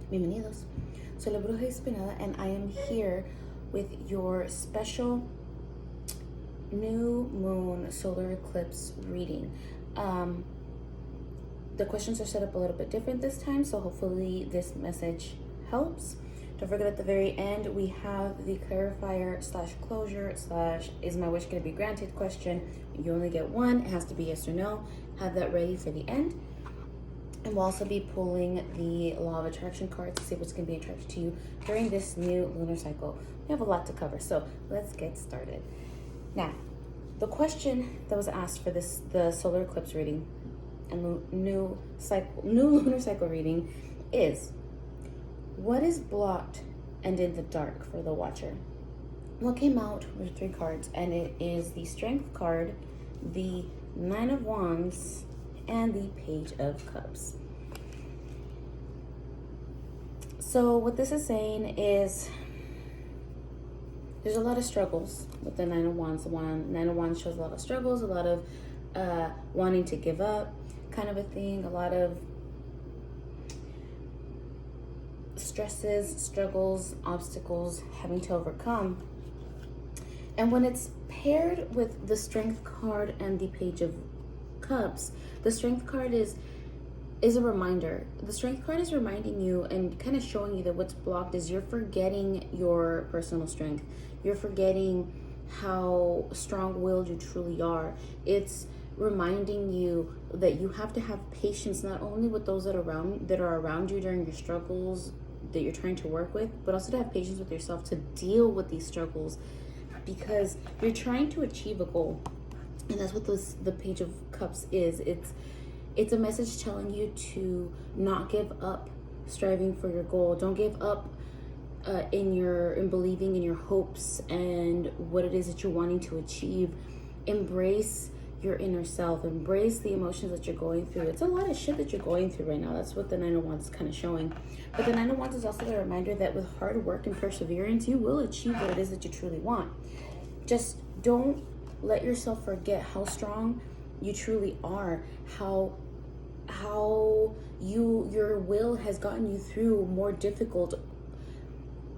Bienvenidos. Soy la Bruja Espinada, and I am here with your special new moon solar eclipse reading. The questions are set up a little bit different this time, so hopefully this message helps. Don't forget, at the very end, we have the clarifier / closure / is my wish going to be granted question. You only get one. It has to be yes or no. Have that ready for the end. And we'll also be pulling the Law of Attraction cards to see what's going to be attracted to you during this new lunar cycle. We have a lot to cover, so let's get started. Now, the question that was asked for the solar eclipse reading and new lunar cycle reading is, what is blocked and in the dark for the watcher? What came out were 3 cards, and it is the Strength card, the 9 of Wands, and the Page of Cups. So what this is saying is there's a lot of struggles with the 9 of Wands. The 9 of Wands shows a lot of struggles, a lot of wanting to give up kind of a thing, a lot of stresses, struggles, obstacles having to overcome. And when it's paired with the Strength card and the Page of Cups, the Strength card is a reminder. The Strength card is reminding you and kind of showing you that what's blocked is you're forgetting your personal strength. You're forgetting how strong-willed you truly are. It's reminding you that you have to have patience not only with those that are around you during your struggles that you're trying to work with, but also to have patience with yourself to deal with these struggles, because you're trying to achieve a goal. And that's what the Page of Cups is. It's a message telling you to not give up striving for your goal. Don't give up in believing in your hopes and what it is that you're wanting to achieve. Embrace your inner self. Embrace the emotions that you're going through. It's a lot of shit that you're going through right now. That's what the 9 of Wands is kind of showing. But the 9 of Wands is also the reminder that with hard work and perseverance, you will achieve what it is that you truly want. Just don't let yourself forget how strong you truly are, how your will has gotten you through more difficult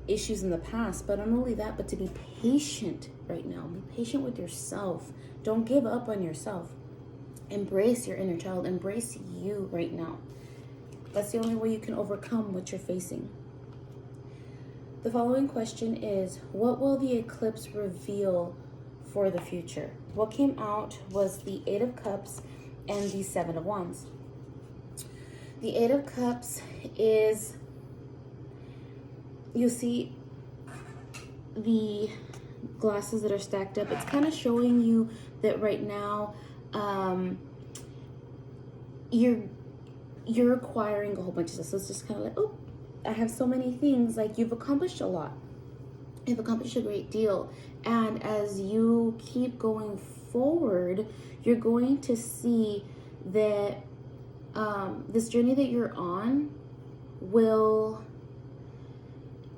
issues in the past. But not only that, but to be patient right now. Be patient with yourself. Don't give up on yourself. Embrace your inner child. Embrace you right now. That's the only way you can overcome what you're facing. The following question is, what will the eclipse reveal for the future? What came out was the 8 of Cups and the 7 of Wands. The 8 of Cups is, you see the glasses that are stacked up. It's kind of showing you that right now you're acquiring a whole bunch of stuff. So it's just kind of like, oh, I have so many things. Like, you've accomplished a lot. You've accomplished a great deal. And as you keep going forward, you're going to see that this journey that you're on will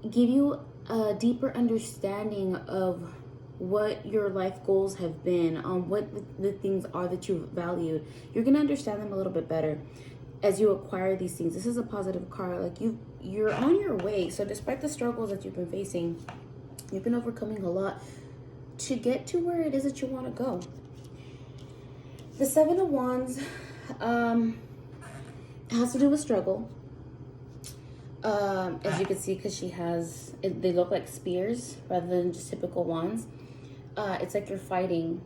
give you a deeper understanding of what your life goals have been, on what the things are that you've valued. You're going to understand them a little bit better as you acquire these things. This is a positive card. Like, you're on your way. So despite the struggles that you've been facing, you've been overcoming a lot to get to where it is that you want to go. The 7 of Wands has to do with struggle. As you can see, because they look like spears rather than just typical wands. It's like you're fighting.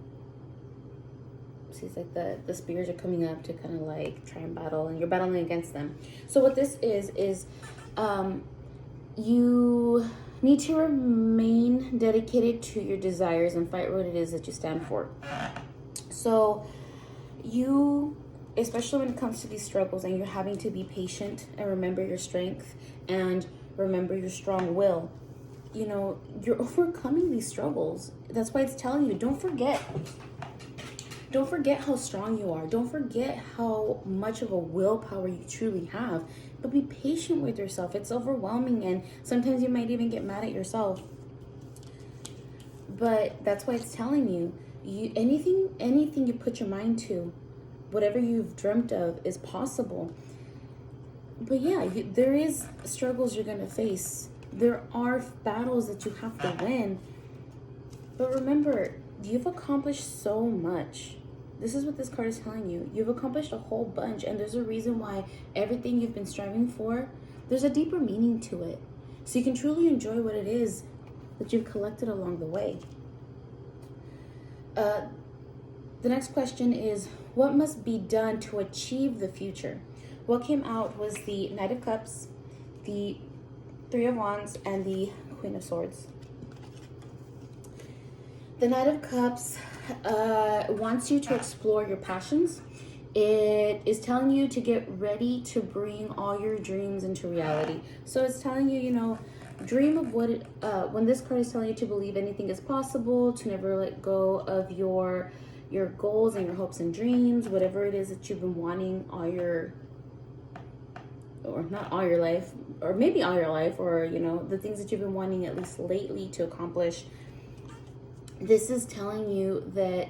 See, it's like the spears are coming up to kind of like try and battle, and you're battling against them. So what this is you need to remain dedicated to your desires and fight what it is that you stand for. So you, especially when it comes to these struggles, and you're having to be patient and remember your strength and remember your strong will, you know, you're overcoming these struggles. That's why it's telling you, don't forget how strong you are. Don't forget how much of a willpower you truly have. But be patient with yourself. It's overwhelming, and sometimes you might even get mad at yourself. But that's why it's telling you, anything you put your mind to, whatever you've dreamt of is possible. But yeah, there is struggles you're going to face. There are battles that you have to win. But remember, you've accomplished so much. This is what this card is telling you. You've accomplished a whole bunch, and there's a reason why everything you've been striving for, there's a deeper meaning to it. So you can truly enjoy what it is that you've collected along the way. The next question is, what must be done to achieve the future? What came out was the Knight of Cups, the Three of Wands, and the Queen of Swords. The Knight of Cups wants you to explore your passions. It is telling you to get ready to bring all your dreams into reality. So it's telling you, you know, dream of what it, when this card is telling you to believe anything is possible, to never let go of your goals and your hopes and dreams, whatever it is that you've been wanting or not all your life, or maybe all your life, or, you know, the things that you've been wanting at least lately to accomplish. This is telling you that,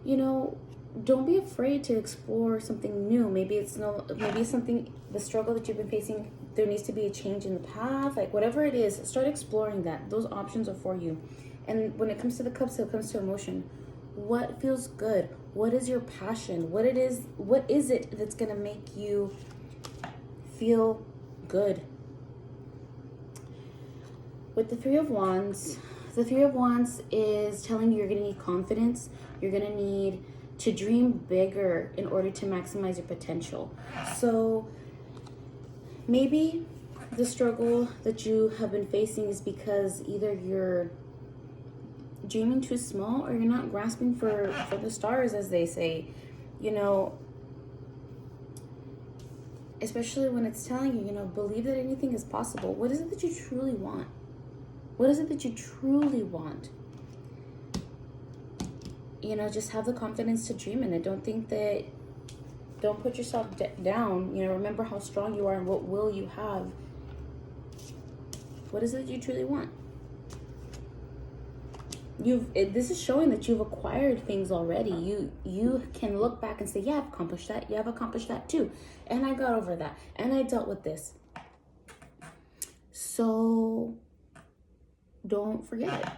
you know, don't be afraid to explore something new. Maybe it's something, the struggle that you've been facing, there needs to be a change in the path, like whatever it is, start exploring that. Those options are for you. And when it comes to the cups, it comes to emotion. What feels good? What is your passion? What is it that's going to make you feel good? With the Three of Wands, the Three of Wands is telling you you're going to need confidence. You're going to need to dream bigger in order to maximize your potential. So maybe the struggle that you have been facing is because either you're dreaming too small or you're not grasping for the stars, as they say. You know, especially when it's telling you, you know, believe that anything is possible. What is it that you truly want? What is it that you truly want? You know, just have the confidence to dream in it. Don't put yourself down. You know, remember how strong you are and what will you have. What is it that you truly want? This is showing that you've acquired things already. You can look back and say, yeah, I've accomplished that. Yeah, I've accomplished that too. And I got over that. And I dealt with this. So don't forget it.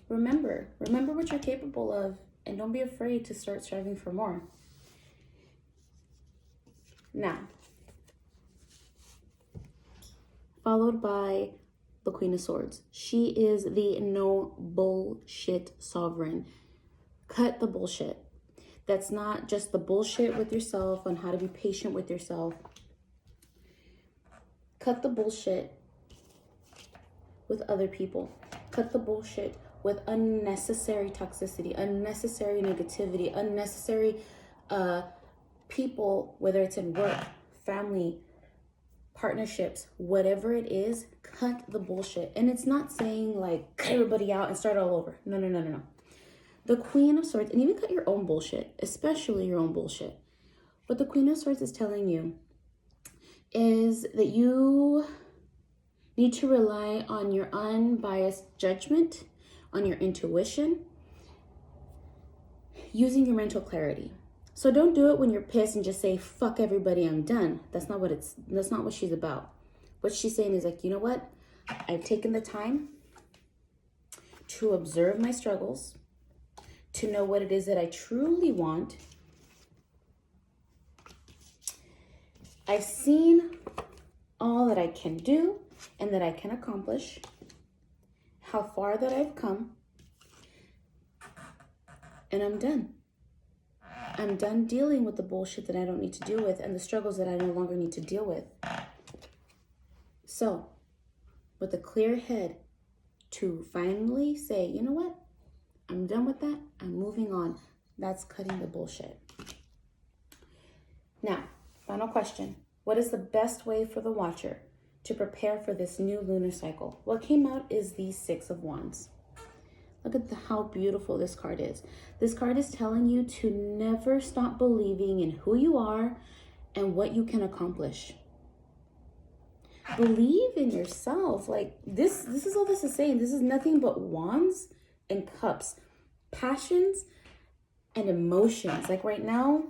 Remember what you're capable of, and don't be afraid to start striving for more. Now, followed by the Queen of Swords. She is the no bullshit sovereign. Cut the bullshit. That's not just the bullshit with yourself on how to be patient with yourself. Cut the bullshit with other people. Cut the bullshit with unnecessary toxicity, unnecessary negativity, unnecessary people, whether it's in work, family, partnerships, whatever it is, cut the bullshit. And it's not saying like cut everybody out and start all over. No. The Queen of Swords, and even cut your own bullshit, especially your own bullshit. What the Queen of Swords is telling you is that you need to rely on your unbiased judgment, on your intuition, using your mental clarity. So don't do it when you're pissed and just say, fuck everybody, I'm done. That's not what she's about. What she's saying is like, you know what? I've taken the time to observe my struggles, to know what it is that I truly want. I've seen all that I can do and that I can accomplish, how far that I've come, and I'm done. I'm done dealing with the bullshit that I don't need to deal with and the struggles that I no longer need to deal with. So, with a clear head, to finally say, you know what? I'm done with that. I'm moving on. That's cutting the bullshit. Now, final question. What is the best way for the watcher to prepare for this new lunar cycle? What came out is the Six of Wands. Look at how beautiful this card is. This card is telling you to never stop believing in who you are and what you can accomplish. Believe in yourself. Like this is all this is saying. This is nothing but wands and cups, passions and emotions. Like right now,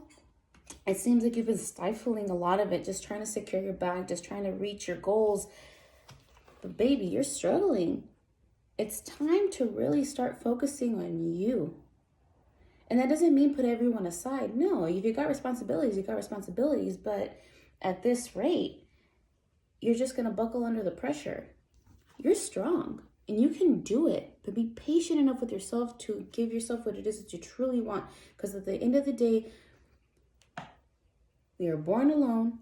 It seems like you've been stifling a lot of it, just trying to secure your bag, just trying to reach your goals. But baby, you're struggling. It's time to really start focusing on you. And that doesn't mean put everyone aside. No, if you got responsibilities, you got responsibilities. But at this rate, you're just going to buckle under the pressure. You're strong and you can do it. But be patient enough with yourself to give yourself what it is that you truly want. Because at the end of the day, we are born alone,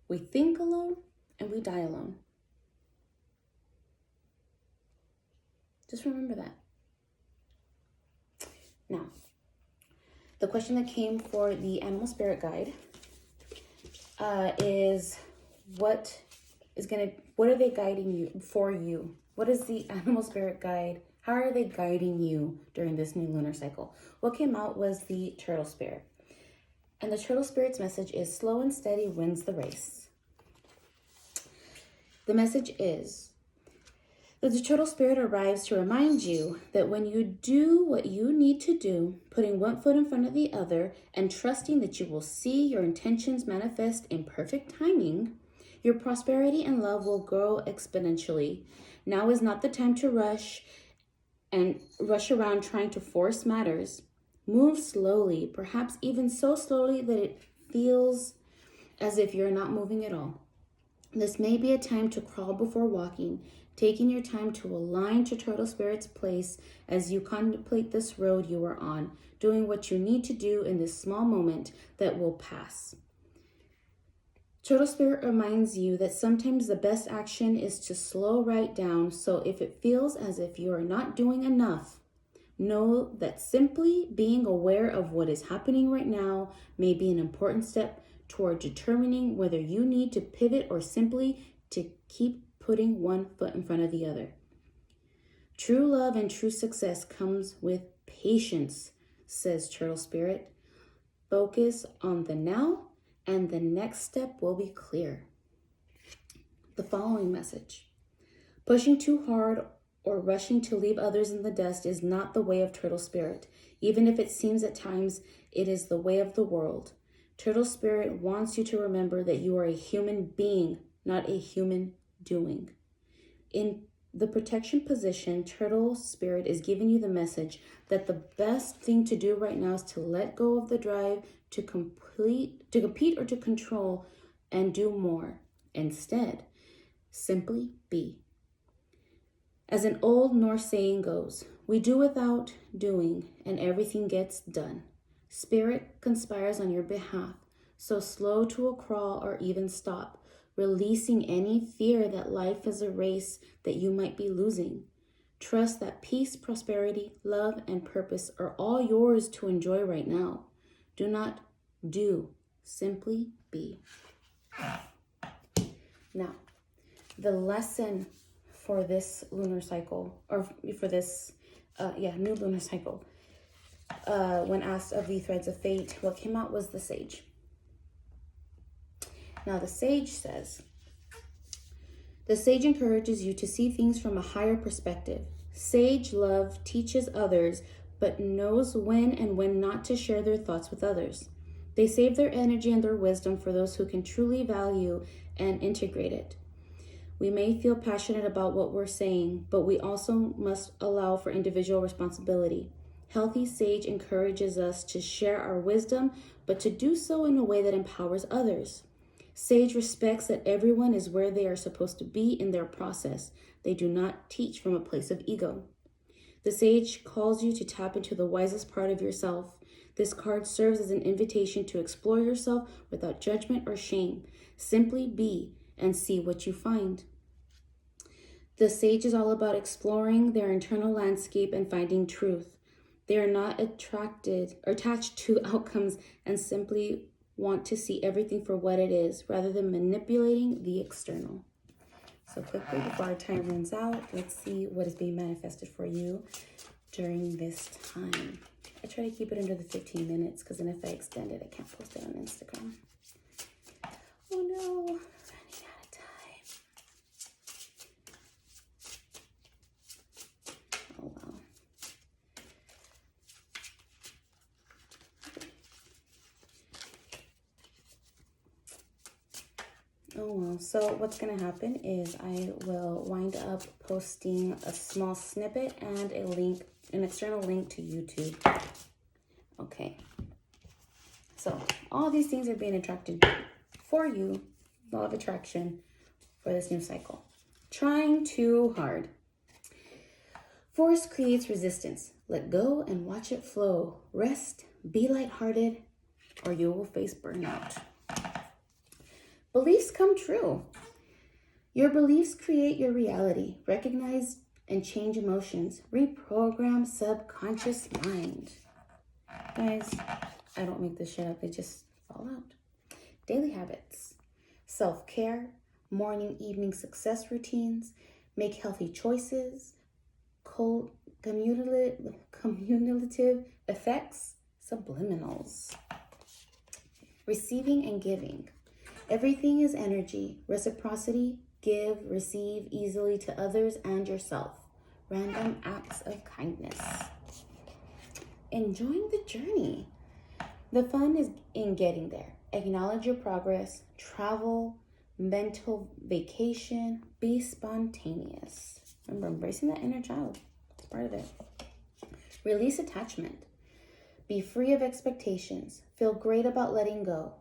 we think alone, and we die alone. Just remember that. Now, the question that came for the animal spirit guide is what are they guiding you for you? What is the animal spirit guide? How are they guiding you during this new lunar cycle? What came out was the turtle spirit. And the turtle spirit's message is slow and steady wins the race. The message is that the turtle spirit arrives to remind you that when you do what you need to do, putting one foot in front of the other and trusting that you will see your intentions manifest in perfect timing, your prosperity and love will grow exponentially. Now is not the time to rush around trying to force matters. Move slowly, perhaps even so slowly that it feels as if you're not moving at all. This may be a time to crawl before walking, taking your time to align to Turtle Spirit's place as you contemplate this road you are on, doing what you need to do in this small moment that will pass. Turtle Spirit reminds you that sometimes the best action is to slow right down, so if it feels as if you are not doing enough, know that simply being aware of what is happening right now may be an important step toward determining whether you need to pivot or simply to keep putting one foot in front of the other. True love and true success comes with patience, says Turtle Spirit. Focus on the now, and the next step will be clear. The following message: pushing too hard or rushing to leave others in the dust is not the way of Turtle Spirit, even if it seems at times it is the way of the world. Turtle Spirit wants you to remember that you are a human being, not a human doing. In the protection position, Turtle Spirit is giving you the message that the best thing to do right now is to let go of the drive to compete or to control and do more. Instead, simply be. As an old Norse saying goes, we do without doing and everything gets done. Spirit conspires on your behalf, so slow to a crawl or even stop, releasing any fear that life is a race that you might be losing. Trust that peace, prosperity, love, and purpose are all yours to enjoy right now. Do not do, simply be. Now, the lesson for this lunar cycle, or for this, new lunar cycle, when asked of the threads of fate, what came out was the Sage. Now, the Sage says, the Sage encourages you to see things from a higher perspective. Sage love teaches others, but knows when and when not to share their thoughts with others. They save their energy and their wisdom for those who can truly value and integrate it. We may feel passionate about what we're saying, but we also must allow for individual responsibility. Healthy Sage encourages us to share our wisdom, but to do so in a way that empowers others. Sage respects that everyone is where they are supposed to be in their process. They do not teach from a place of ego. The Sage calls you to tap into the wisest part of yourself. This card serves as an invitation to explore yourself without judgment or shame. Simply be and see what you find. The Sage is all about exploring their internal landscape and finding truth. They are not attached to outcomes and simply want to see everything for what it is, rather than manipulating the external. So quickly, before our time runs out, let's see what is being manifested for you during this time. I try to keep it under the 15 minutes, because then if I extend it, I can't post it on Instagram. Oh no, running out of time. Oh wow. Oh well, so what's gonna happen is I will wind up posting a small snippet and a link, an external link to YouTube. Okay. So all these things are being attracted for you, law of attraction for this new cycle. Trying too hard. Force creates resistance. Let go and watch it flow. Rest, be lighthearted, or you will face burnout. Beliefs come true. Your beliefs create your reality. Recognize and change emotions. Reprogram subconscious mind. Guys, I don't make this shit up. They just fall out. Daily habits. Self-care. Morning, evening success routines. Make healthy choices. Cumulative effects. Subliminals. Receiving and giving. Everything is energy. Reciprocity. Give, receive easily to others and yourself. Random acts of kindness. Enjoying the journey. The fun is in getting there. Acknowledge your progress. Travel. Mental vacation. Be spontaneous. Remember, embracing that inner child. It's part of it. Release attachment. Be free of expectations. Feel great about letting go.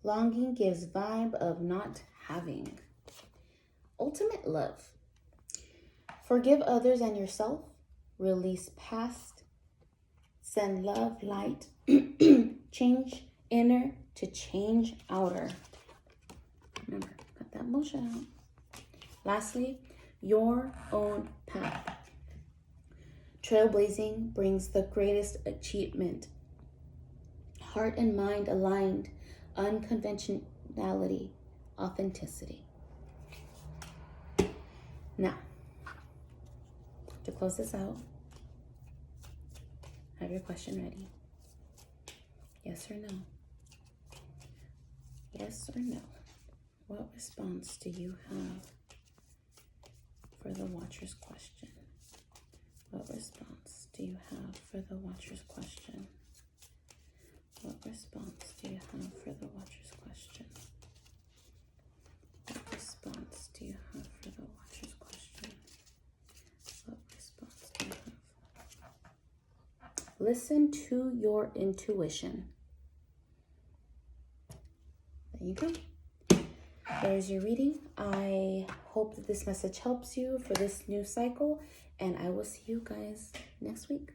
Longing gives vibe of not having. Ultimate love. Forgive others and yourself. Release past. Send love, light. Change inner to change outer. Remember, cut that bullshit out. Lastly, your own path. Trailblazing brings the greatest achievement. Heart and mind aligned. Unconventionality. Authenticity. Now, to close this out, have your question ready. Yes or no? Yes or no? What response do you have for the watcher's question? What response do you have for the watcher's question? What response do you have for the watcher's question? What response do you have for the watcher's question? What response do you have? Listen to your intuition. There you go. There's your reading. I hope that this message helps you for this new cycle, and I will see you guys next week.